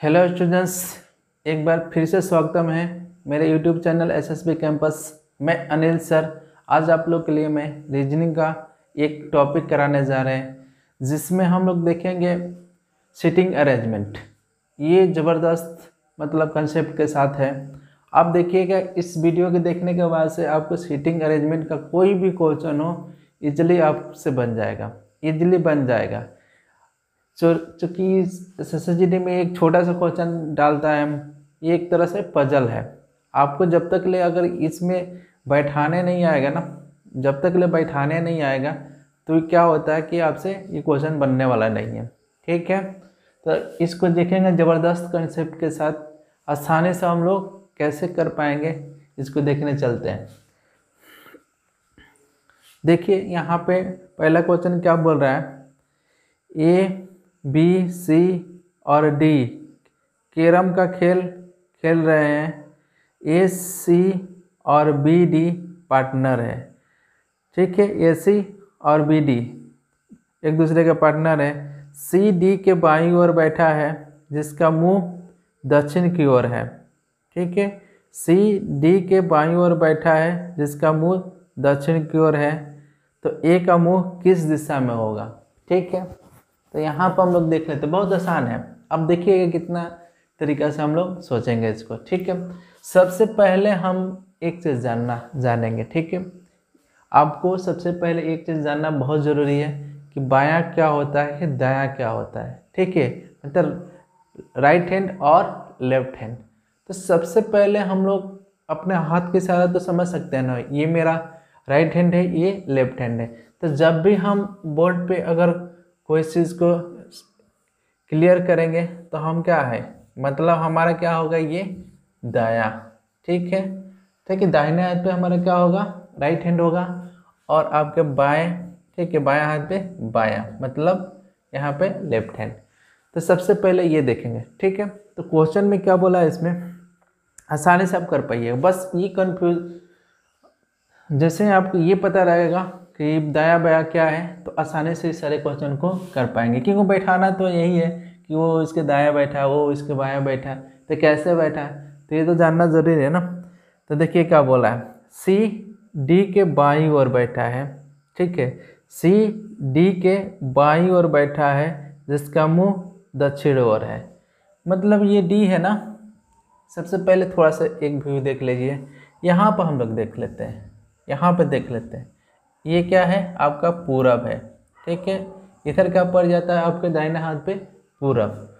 Hello students, एक बार फिर से स्वागतम है मेरे यूट्यूब चैनल एसएसबी कैंपस। मैं अनिल सर। आज आप लोग के लिए मैं रीजनिंग का एक टॉपिक कराने जा रहे हैं, जिसमें हम लोग देखेंगे सीटिंग अरेंजमेंट। ये ज़बरदस्त कंसेप्ट के साथ है। आप देखिएगा, इस वीडियो के देखने के बाद से आपको सीटिंग अरेंजमेंट का कोई भी क्वेश्चन हो इजीली आपसे बन जाएगा, इजीली बन जाएगा। चूँकि SSGD में एक छोटा सा क्वेश्चन डालता है, ये एक तरह से पजल है। आपको जब तक ले अगर इसमें बैठाने नहीं आएगा ना, जब तक ले बैठाने नहीं आएगा तो क्या होता है कि आपसे ये क्वेश्चन बनने वाला नहीं है। ठीक है, तो इसको देखेंगे ज़बरदस्त कंसेप्ट के साथ, आसानी से हम लोग कैसे कर पाएंगे इसको देखने चलते हैं। देखिए यहाँ पे पहला क्वेश्चन क्या बोल रहा है, ए बी सी और डी कैरम का खेल खेल रहे हैं। ए सी और बी डी पार्टनर है। ठीक है, ए सी और बी डी एक दूसरे के पार्टनर है। सी डी के बाईं ओर बैठा है जिसका मुंह दक्षिण की ओर है। ठीक है, सी डी के बाईं ओर बैठा है जिसका मुंह दक्षिण की ओर है, तो ए का मुंह किस दिशा में होगा। ठीक है, तो यहाँ पर हम लोग देख लेते हैं, बहुत आसान है। अब देखिएगा कितना तरीका से हम लोग सोचेंगे इसको। ठीक है, सबसे पहले हम एक चीज़ जानेंगे। ठीक है, आपको सबसे पहले एक चीज़ जानना बहुत ज़रूरी है कि बायां क्या होता है, दायां क्या होता है। ठीक है, मतलब राइट हैंड और लेफ्ट हैंड। तो सबसे पहले हम लोग अपने हाथ के सहारा तो समझ सकते हैं ना, ये मेरा राइट हैंड है, ये लेफ्ट हैंड है। तो जब भी हम बोर्ड पे अगर कोई चीज़ को क्लियर करेंगे तो हम क्या है, मतलब हमारा क्या होगा, ये दायां। ठीक है, ठीक है, दाहिने हाथ पे हमारा क्या होगा, राइट हैंड होगा, और आपके बाएं, ठीक है, बायां हाथ पे बायां, मतलब यहाँ पे लेफ्ट हैंड। तो सबसे पहले ये देखेंगे। ठीक है, तो क्वेश्चन में क्या बोला है, इसमें आसानी से आप कर पाइएगा। बस ये कंफ्यूज, जैसे आपको ये पता रहेगा कि दायां बायां क्या है तो आसानी से इस सारे क्वेश्चन को कर पाएंगे, क्योंकि बैठाना तो यही है कि वो इसके दायां बैठा, वो इसके बायां बैठा, तो कैसे बैठा तो ये तो जानना ज़रूरी है ना। तो देखिए क्या बोला है, सी डी के बाईं ओर बैठा है। ठीक है, सी डी के बाईं ओर बैठा है जिसका मुंह दक्षिण ओर है, मतलब ये डी है ना। सबसे पहले थोड़ा सा एक व्यू देख लीजिए, यहाँ पर हम लोग देख लेते हैं, यहाँ पे देख लेते हैं, ये क्या है, आपका पूरब है। ठीक है, इधर क्या पड़ जाता है आपके दाहिने हाथ पे, पूरब।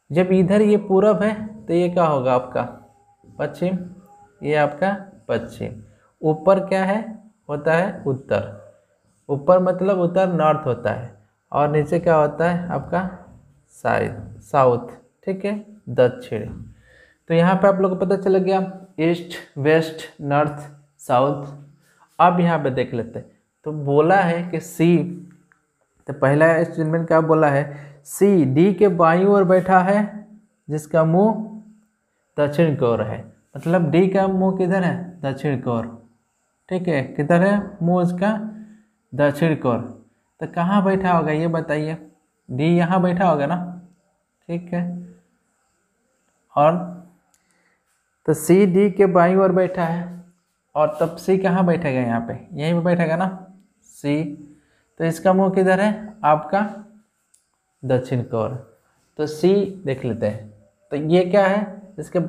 जब इधर ये पूरब है तो ये क्या होगा आपका पश्चिम, ये आपका पश्चिम। ऊपर क्या है, होता है उत्तर। ऊपर मतलब उत्तर नॉर्थ होता है, और नीचे क्या होता है आपका साउथ। ठीक है, दक्षिण। तो यहाँ पे आप लोग को पता चल गया, ईस्ट वेस्ट नॉर्थ साउथ। अब यहाँ पे देख लेते हैं, तो बोला है कि सी, तो पहला स्टेटमेंट क्या बोला है, सी डी के बाईं ओर बैठा है जिसका मुंह दक्षिण की ओर है, मतलब डी का मुंह किधर है, दक्षिण की ओर। ठीक है, किधर है मुंह इसका, दक्षिण की ओर। तो कहाँ बैठा होगा ये बताइए, डी यहाँ बैठा होगा ना। ठीक है, और तो सी डी के बाईं ओर बैठा है, और तब सी कहाँ बैठेगा, यहाँ पे यहीं पे बैठेगा ना सी। तो इसका मुंह किधर है आपका, दक्षिण की ओर। तो सी देख लेते हैं, तो ये क्या है इसके,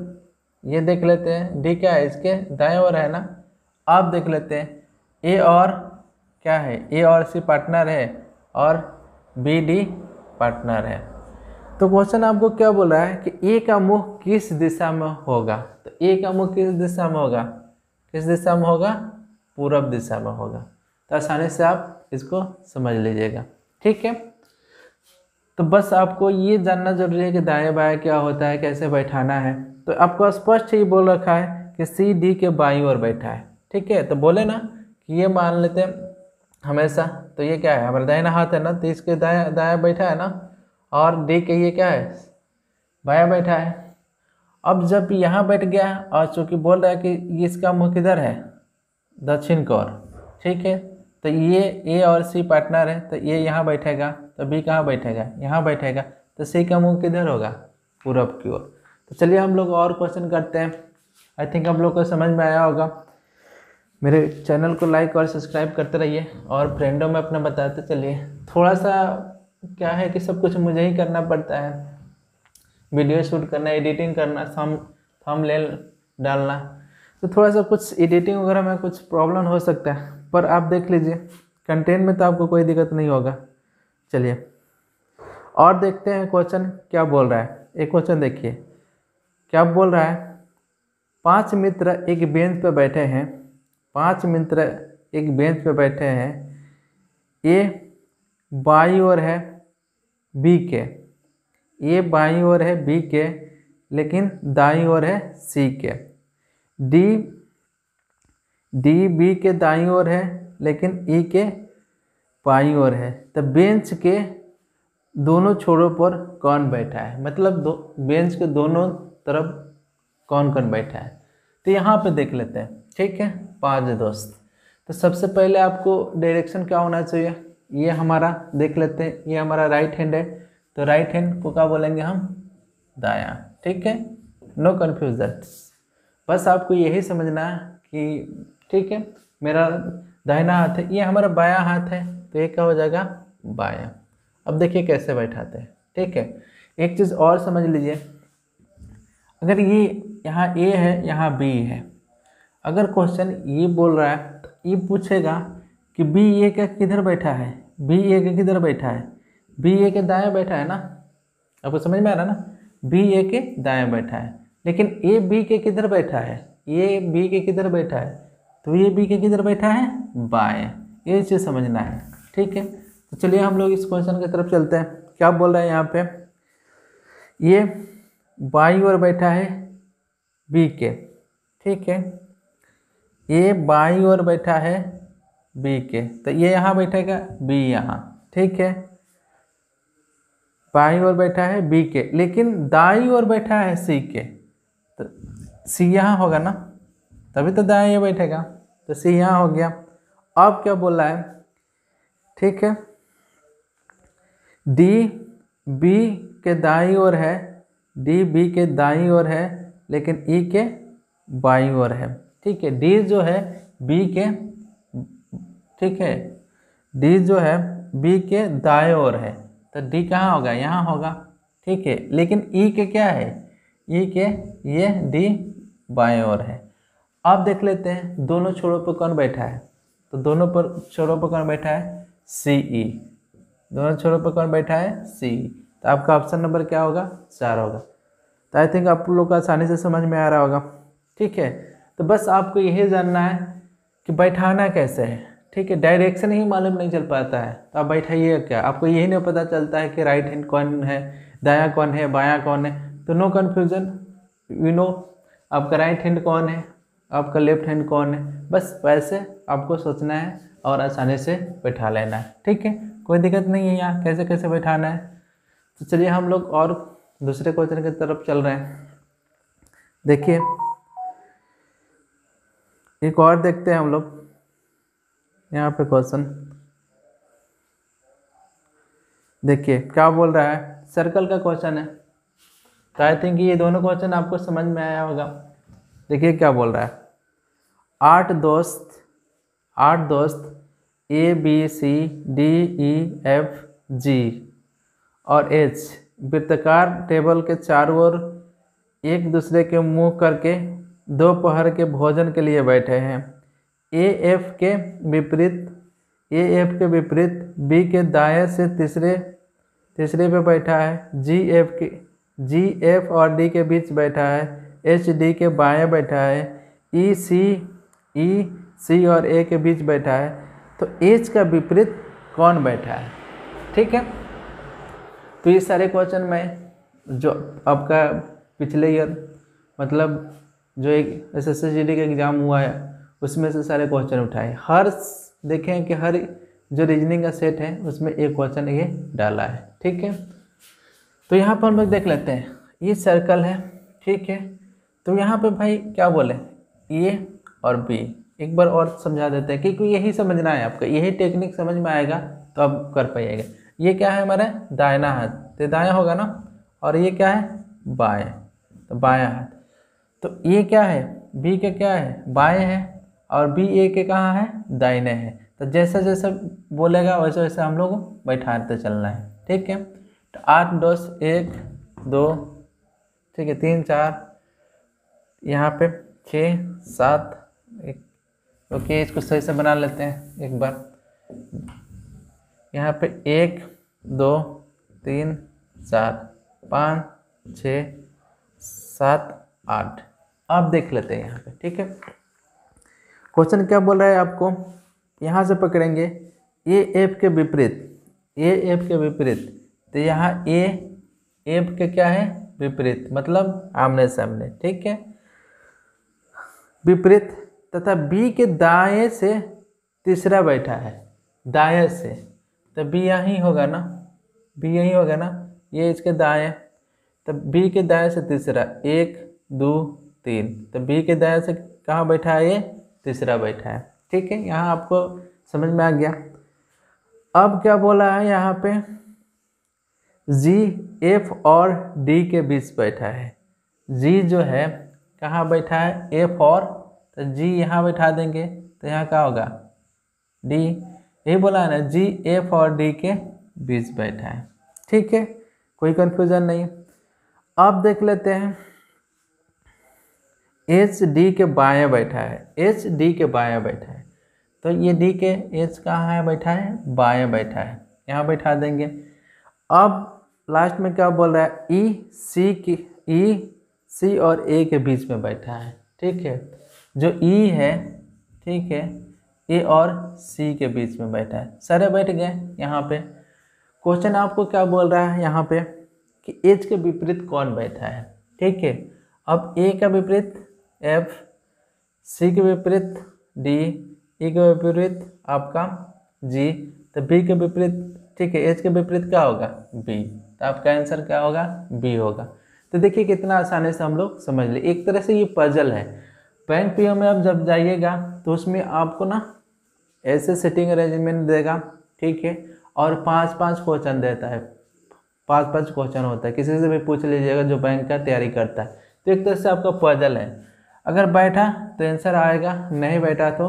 ये देख लेते हैं, डी क्या है इसके दाएं ओर है ना। आप देख लेते हैं, ए और क्या है, ए और सी पार्टनर है, और बी डी पार्टनर है। तो क्वेश्चन आपको क्या बोला है कि ए का मुंह किस दिशा में होगा, तो ए का मुंह किस दिशा में होगा, किस दिशा में होगा, पूरब दिशा में होगा। तो आसानी से आप इसको समझ लीजिएगा। ठीक है, तो बस आपको ये जानना जरूरी है कि दाएं बाएं क्या होता है, कैसे बैठाना है। तो आपको स्पष्ट ही बोल रखा है कि सी डी के बाईं ओर बैठा है। ठीक है, तो बोले ना कि ये मान लेते हैं हमेशा, तो ये क्या है हमारा दाहिना हाथ है ना, तो इसके दायां दायां बैठा है ना, और डी के ये क्या है बायां बैठा है। अब जब यहाँ बैठ गया, और चूँकि बोल रहा है कि इसका मुंह किधर है, दक्षिण की ओर। ठीक है, तो ये ए और सी पार्टनर है, तो ये यहाँ बैठेगा, तो बी कहाँ बैठेगा, यहाँ बैठेगा। तो सी का मुंह किधर होगा, पूरब की ओर। तो चलिए हम लोग और क्वेश्चन करते हैं। आई थिंक आप लोग को समझ में आया होगा। मेरे चैनल को लाइक और सब्सक्राइब करते रहिए और फ्रेंडों में अपना बताते चलिए। थोड़ा सा क्या है कि सब कुछ मुझे ही करना पड़ता है, वीडियो शूट करना, एडिटिंग करना, थंबनेल डालना, तो थोड़ा सा कुछ एडिटिंग वगैरह में कुछ प्रॉब्लम हो सकता है, पर आप देख लीजिए कंटेंट में तो आपको कोई दिक्कत नहीं होगा। चलिए और देखते हैं क्वेश्चन क्या बोल रहा है। एक क्वेश्चन देखिए क्या बोल रहा है। 5 मित्र एक बेंच पर बैठे हैं। 5 मित्र एक बेंच पर बैठे हैं। ए बाई ओर है बी के, ए बाई ओर है बी के लेकिन दाई ओर है सी के। डी बी के दाई ओर है लेकिन ई के बाई ओर है। तो बेंच के दोनों छोरों पर कौन बैठा है, मतलब बेंच के दोनों तरफ कौन कौन बैठा है। तो यहाँ पे देख लेते हैं, ठीक है। 5 दोस्त, तो सबसे पहले आपको डायरेक्शन क्या होना चाहिए, ये हमारा देख लेते हैं, ये हमारा राइट हैंड है, तो राइट हैंड को क्या बोलेंगे हम, दायां, ठीक है। नो कन्फ्यूजन, बस आपको यही समझना है कि ठीक है मेरा दाहिना हाथ है, ये हमारा बायां हाथ है, तो ये क्या हो जाएगा बायां। अब देखिए कैसे बैठाते हैं, ठीक है। एक चीज़ और समझ लीजिए, अगर ये यहाँ ए है यहाँ बी है, अगर क्वेश्चन ये बोल रहा है तो ये पूछेगा कि बी ए का किधर बैठा है, बी ए के किधर बैठा है, बी ए के दाएं बैठा है ना, आपको समझ में आ रहा है ना, बी ए के दाएं बैठा है, लेकिन ए बी के किधर बैठा है, ये बी के किधर बैठा है, तो ये बी के किधर बैठा है बाएं, ये चीज़ समझना है, ठीक है। तो चलिए हम लोग इस क्वेश्चन की तरफ चलते हैं। क्या बोल रहा है यहाँ पे, ये बाई ओर बैठा है बी के, ठीक है, ये बाई ओर बैठा है बी के, तो ये यहाँ बैठेगा बी यहाँ, ठीक है, बाई ओर बैठा है बी के, लेकिन दाई ओर बैठा है सी के, तो सी यहाँ होगा ना, तभी तो दाएं बैठेगा, तो सी यहाँ हो गया। अब क्या बोल रहा है, ठीक है, डी बी के दाई ओर है, डी बी के दाई ओर है लेकिन ई के बाई ओर है, ठीक है। डी जो है बी के, ठीक है, डी जो है बी के दाएं ओर है, तो डी कहाँ होगा, यहाँ होगा, ठीक है, लेकिन ई के क्या है, ई के ये डी बाएं ओर है। अब देख लेते हैं दोनों छोरों पर कौन बैठा है, तो दोनों पर छोरों पर कौन बैठा है, सी ई, दोनों छोरों पर कौन बैठा है सी, तो आपका ऑप्शन नंबर क्या होगा 4 होगा। तो आई थिंक आप लोग को आसानी से समझ में आ रहा होगा, ठीक है। तो बस आपको यही जानना है कि बैठाना कैसे है, ठीक है। डायरेक्शन ही मालूम नहीं चल पाता है तो आप बैठाइए क्या, आपको यही नहीं पता चलता है कि राइट हैंड कौन है, दायां कौन है, बायां कौन है, तो नो कन्फ्यूजन, यू नो आपका राइट हैंड कौन है, आपका लेफ्ट हैंड कौन है, बस वैसे आपको सोचना है और आसानी से बैठा लेना है, ठीक है। कोई दिक्कत नहीं है यहाँ कैसे कैसे बैठाना है। तो चलिए हम लोग और दूसरे क्वेश्चन की तरफ चल रहे हैं। देखिए एक और देखते हैं हम लोग यहाँ पे क्वेश्चन, देखिए क्या बोल रहा है, सर्कल का क्वेश्चन है, तो आई थिंक ये दोनों क्वेश्चन आपको समझ में आया होगा। देखिए क्या बोल रहा है, 8 दोस्त A B C D E F G और एच वृत्ताकार टेबल के चारों ओर एक दूसरे के मुंह करके दोपहर के भोजन के लिए बैठे हैं। ए एफ के विपरीत बी के दाएं से तीसरे पे बैठा है, जी एफ और डी के बीच बैठा है, एच डी के बाएं बैठा है, ई सी और ए के बीच बैठा है, तो एच का विपरीत कौन बैठा है, ठीक है। तो ये सारे क्वेश्चन में जो आपका पिछले ईयर मतलब जो एक SSCGD का एग्ज़ाम हुआ है उसमें से सारे क्वेश्चन उठाए, हर देखें कि हर जो रीजनिंग का सेट है उसमें एक क्वेश्चन ये डाला है, ठीक है। तो यहाँ पर हम लोग देख लेते हैं, ये सर्कल है, ठीक है। तो यहाँ पे भाई क्या बोले, ए और बी, एक बार और समझा देते हैं क्योंकि यही समझना है आपका, यही टेक्निक समझ में आएगा तो आप कर पाइएगा। ये क्या है हमारा दाहिना हाथ, तो दायां होगा ना, और ये क्या है बाएं, तो बायां हाथ। तो ये क्या है, बी के क्या है, बाएं है, और बी ए के कहाँ है, दाहिने है। तो जैसा जैसा बोलेगा वैसे वैसे हम लोग बैठाते चलना है, ठीक है। तो 8 10 1 2, ठीक है, 3 4, यहाँ पे 6 7 1। ओके, इसको सही से बना लेते हैं एक बार। यहाँ पे 1 2 3 4 5 6 7 8। अब देख लेते हैं यहाँ पे, ठीक है। क्वेश्चन क्या बोल रहा है आपको, यहाँ से पकड़ेंगे ए एफ के विपरीत, ए एफ के विपरीत। तो यहाँ ए एफ के क्या है, विपरीत, मतलब आमने सामने, ठीक है, विपरीत। तथा बी के दाएं से तीसरा बैठा है, दाएं से, तो बी यहीं होगा ना, बी यहीं होगा ना, ये इसके दाएं। तो बी के दाएं से तीसरा, 1 2 3, तो बी के दाएं से कहाँ बैठा है, ये तीसरा बैठा है, ठीक है। यहाँ आपको समझ में आ गया। अब क्या बोला है यहाँ पे, जी एफ और डी के बीच बैठा है। जी जो है कहाँ बैठा है, एफ और, तो जी यहाँ बैठा देंगे, तो यहाँ क्या होगा, डी। यही बोला है ना, जी एफ और डी के बीच बैठा है, ठीक है, कोई कंफ्यूजन नहीं। अब देख लेते हैं, एच डी के बाएं बैठा है, एच डी के बाएं बैठा है। तो ये डी के एच कहाँ है, बैठा है, बाएं बैठा है, यहाँ बैठा देंगे। अब लास्ट में क्या बोल रहा है, ई सी की, ई सी और ए के बीच में बैठा है, ठीक है। जो ई है, ठीक है, ए और सी के बीच में बैठा है, सारे बैठ गए। यहाँ पे क्वेश्चन आपको क्या बोल रहा है यहाँ पे, कि एच के विपरीत कौन बैठा है, ठीक है। अब ए का विपरीत एफ, सी के विपरीत डी, ई के विपरीत आपका जी, तो बी के विपरीत, ठीक है, एच के विपरीत क्या होगा, बी। तो आपका आंसर क्या होगा, बी होगा। तो देखिए कितना आसानी से हम लोग समझ लिए। एक तरह से ये पजल है। बैंक पीओ में अब जब जाइएगा तो उसमें आपको ना ऐसे सेटिंग अरेंजमेंट देगा, ठीक है, और 5-5 क्वेश्चन देता है, 5-5 क्वेश्चन होता है। किसी से भी पूछ लीजिएगा जो बैंक का तैयारी करता है। तो एक तरह से आपका पजल है, अगर बैठा तो आंसर आएगा, नहीं बैठा तो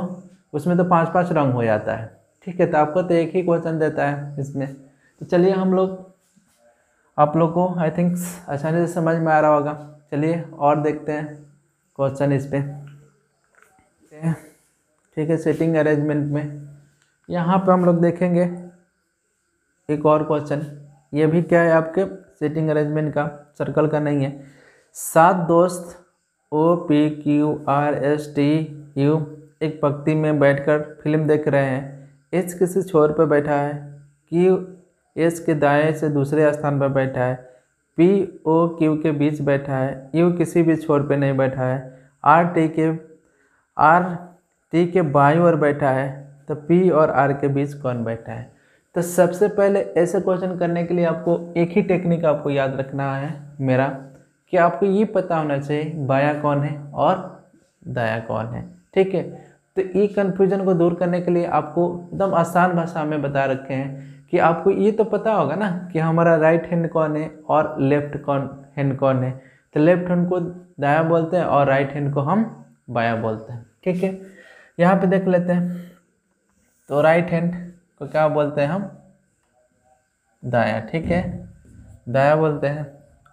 उसमें तो 5-5 रंग हो जाता है, ठीक है। तो आपको तो एक ही क्वेश्चन देता है इसमें। तो चलिए हम लोग, आप लोग को आई थिंक आसानी से समझ में आ रहा होगा। चलिए और देखते हैं क्वेश्चन इस पे, ठीक है। सेटिंग अरेंजमेंट में यहाँ पे हम लोग देखेंगे एक और क्वेश्चन। ये भी क्या है, आपके सेटिंग अरेंजमेंट का, सर्कल का नहीं है। 7 दोस्त OPQRSTU एक पंक्ति में बैठकर फिल्म देख रहे हैं। एच किसी छोर पर बैठा है, क्यू एच के दाएं से दूसरे स्थान पर बैठा है, पी ओ क्यू के बीच बैठा है, यू किसी भी छोर पर नहीं बैठा है, आर टी के बाईं ओर बैठा है। तो पी और आर के बीच कौन बैठा है। तो सबसे पहले ऐसे क्वेश्चन करने के लिए आपको एक ही टेक्निक आपको याद रखना है मेरा, कि आपको ये पता होना चाहिए बायां कौन है और दायां कौन है, ठीक है। तो ये कन्फ्यूजन को दूर करने के लिए आपको एकदम आसान भाषा में बता रखे हैं कि आपको ये तो पता होगा ना कि हमारा राइट हैंड कौन है और लेफ्ट हैंड कौन है। तो लेफ्ट हैंड को दायां बोलते हैं और राइट हैंड को हम बायां बोलते हैं, ठीक है। यहाँ पे देख लेते हैं, तो राइट हैंड को क्या बोलते हैं हम, दायां, ठीक है, दायां बोलते हैं,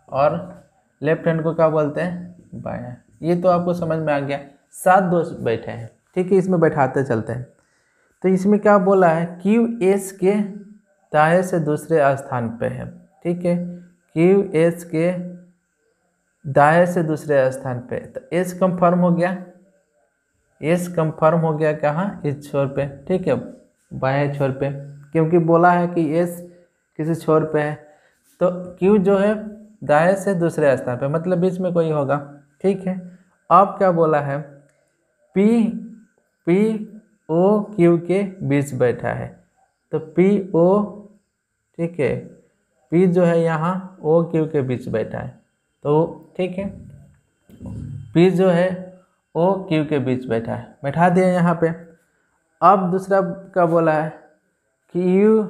और लेफ्ट हैंड को क्या बोलते हैं, बायां। ये तो आपको समझ में आ गया। 7 दोस्त बैठे हैं, ठीक है, इसमें बैठाते चलते हैं। तो इसमें क्या बोला है, क्यू एस के दाएं से दूसरे स्थान पे है, ठीक है, क्यू एस के दाएं से दूसरे स्थान पे। तो एस कंफर्म हो गया, एस कंफर्म हो गया कहाँ, इस छोर पे, ठीक है, बाएं छोर पे, क्योंकि बोला है कि एस किसी छोर पे है। तो क्यू जो है दाएं से दूसरे स्थान पे, मतलब बीच में कोई होगा, ठीक है। अब क्या बोला है, पी ओ क्यू के बीच बैठा है। तो पी ओ, ठीक है, पी जो है यहाँ ओ क्यू के बीच बैठा है, तो ठीक है, पी जो है ओ क्यू के बीच बैठा है, बैठा दिया यहाँ पे। अब दूसरा क्या बोला है कि यू,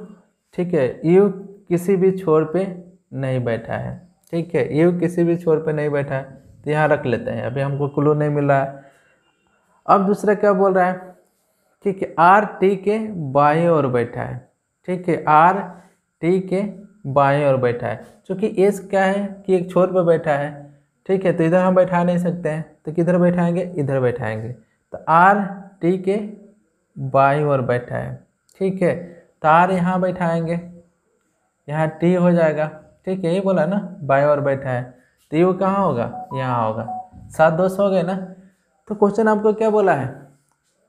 ठीक है, यू किसी भी छोर पे नहीं बैठा है, ठीक है, यू किसी भी छोर पे नहीं बैठा है, तो यहाँ रख लेते हैं, अभी हमको क्लू नहीं मिल रहा है। अब दूसरा क्या बोल रहा है, ठीक है, आर टी के बाएं ओर बैठा है, ठीक है, आर टी के बाएं ओर बैठा है। चूँकि एस क्या है कि एक छोर पर बैठा है, ठीक है, तो इधर हम बैठा नहीं सकते हैं, तो किधर बैठाएंगे, इधर बैठाएंगे। तो आर टी के बाईं ओर बैठा है, ठीक है, तो आर यहाँ बैठाएंगे, यहाँ टी हो जाएगा, ठीक है, यही बोला ना, बाईं ओर बैठा है, तो यू कहाँ होगा, यहाँ होगा। 7 दोस्त हो गए ना। तो क्वेश्चन आपको क्या बोला है,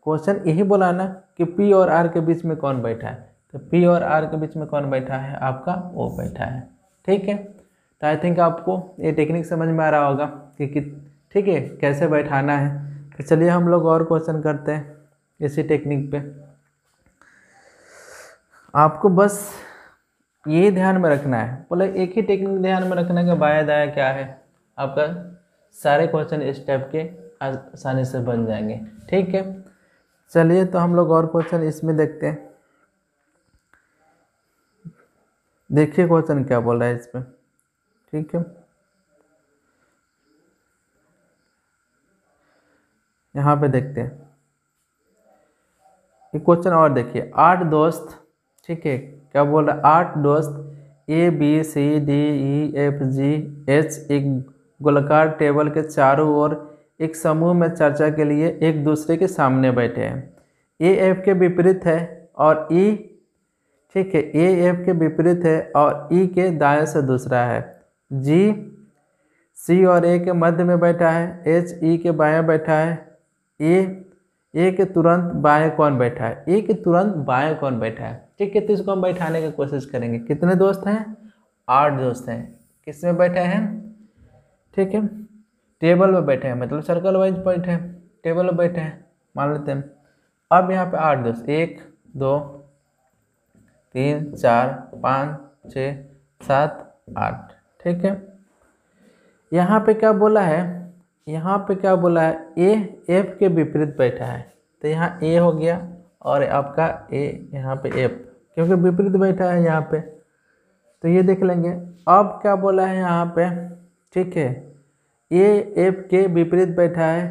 क्वेश्चन यही बोला ना कि पी और आर के बीच में कौन बैठा है, तो पी और आर के बीच में कौन बैठा है, आपका ओ बैठा है, ठीक है। तो आई थिंक आपको ये टेक्निक समझ में आ रहा होगा कि ठीक है कैसे बैठाना है। तो चलिए हम लोग और क्वेश्चन करते हैं इसी टेक्निक पे। आपको बस ये ध्यान में रखना है, बोले एक ही टेक्निक ध्यान में रखना है कि बाया दाया क्या है, आपका सारे क्वेश्चन इस टाइप के आसानी से बन जाएंगे, ठीक है। चलिए तो हम लोग और क्वेश्चन इसमें देखते हैं। देखिए क्वेश्चन क्या बोल रहा है इसमें, ठीक है, यहाँ पे देखते हैं ये क्वेश्चन और देखिए। 8 दोस्त, ठीक है, क्या बोल रहा है, 8 दोस्त A B C D E F G H एक गोलाकार टेबल के चारों ओर एक समूह में चर्चा के लिए एक दूसरे के सामने बैठे हैं। ए एफ के विपरीत है और ई, ठीक है, ए एफ के विपरीत है और ई के दाएं से दूसरा है। जी सी और ए के मध्य में बैठा है, एच ई के बाएं बैठा है। ए के तुरंत बाएं कौन बैठा है, ए के तुरंत बाएं कौन बैठा है, ठीक है। तो इसको हम बैठाने की कोशिश करेंगे। कितने दोस्त हैं, 8 दोस्त हैं। किस में बैठे हैं, ठीक है, टेबल में बैठे हैं, मतलब सर्कल वाइज बैठे हैं, टेबल में बैठे हैं, मान लेते हैं। अब यहाँ पे 8 दोस्त, 1 2 3 4 5 6 7 8, ठीक है। यहाँ पे क्या बोला है, यहाँ पे क्या बोला है, ए एफ के विपरीत बैठा है, तो यहाँ ए हो गया और आपका ए यहाँ पे एफ, क्योंकि विपरीत बैठा है यहाँ पे, तो ये देख लेंगे। अब क्या बोला है यहाँ पे, ठीक है, ए एफ के विपरीत बैठा है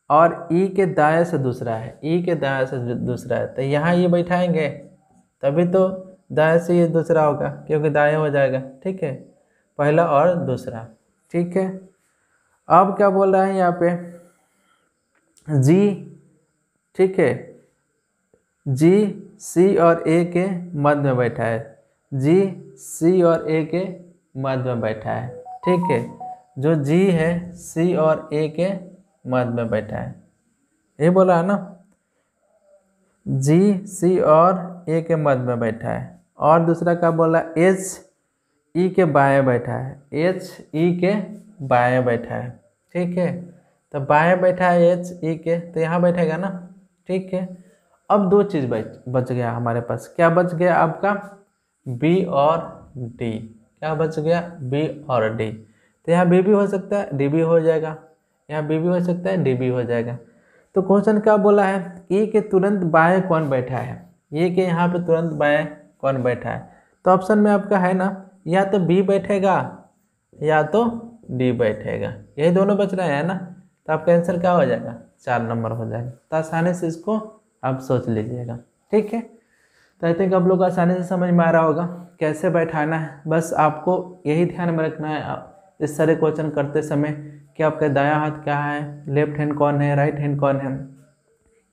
और ई के दाएं से दूसरा है, ई के दाएं से दूसरा है, तो यहाँ ये बैठाएंगे तभी तो दाएं से ये दूसरा होगा, क्योंकि दाएं हो जाएगा, ठीक है, पहला और दूसरा, ठीक है। अब क्या बोल रहा है यहाँ पे, जी, ठीक है, जी सी और ए के मध्य में बैठा है, जी सी और ए के मध्य में बैठा है, ठीक है। जो जी है सी और ए के मध्य में बैठा है, ये बोला है ना, जी सी और ए के मध्य में बैठा है। और दूसरा क्या बोला, एच ई के बाएं बैठा है, एच ई के बाएं बैठा है, ठीक है। तो बाएं बैठा है एच ई के, तो यहाँ बैठेगा ना, ठीक है। अब 2 चीज़ बच गया हमारे पास, क्या बच गया आपका, बी और डी, क्या बच गया, बी और डी। तो यहाँ बी भी हो सकता है, डी भी हो जाएगा, यहाँ बी भी हो सकता है, डी भी हो जाएगा। तो क्वेश्चन क्या बोला है, ए के तुरंत बाएं कौन बैठा है, ए के यहाँ पे तुरंत बाएं कौन बैठा है। तो ऑप्शन में आपका है ना, या तो बी बैठेगा या तो डी बैठेगा, यही दोनों बच रहे हैं ना, तो आपका आंसर क्या हो जाएगा, 4 नंबर हो जाएगा। तो आसानी से इसको आप सोच लीजिएगा, ठीक है। तो आई थिंक आप लोग आसानी से समझ में आ रहा होगा कैसे बैठाना है। बस आपको यही ध्यान में रखना है इस सारे क्वेश्चन करते समय कि आपका दायां हाथ क्या है, लेफ्ट हैंड कौन है, राइट हैंड कौन है,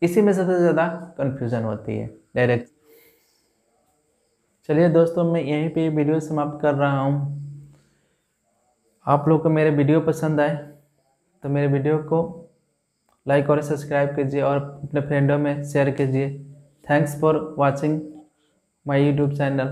इसी में सबसे ज़्यादा कन्फ्यूज़न होती है डायरेक्ट। चलिए दोस्तों, मैं यहीं पे वीडियो समाप्त कर रहा हूँ। आप लोग को मेरे वीडियो पसंद आए तो मेरे वीडियो को लाइक और सब्सक्राइब कीजिए और अपने फ्रेंडों में शेयर कीजिए। Thanks for watching my YouTube channel.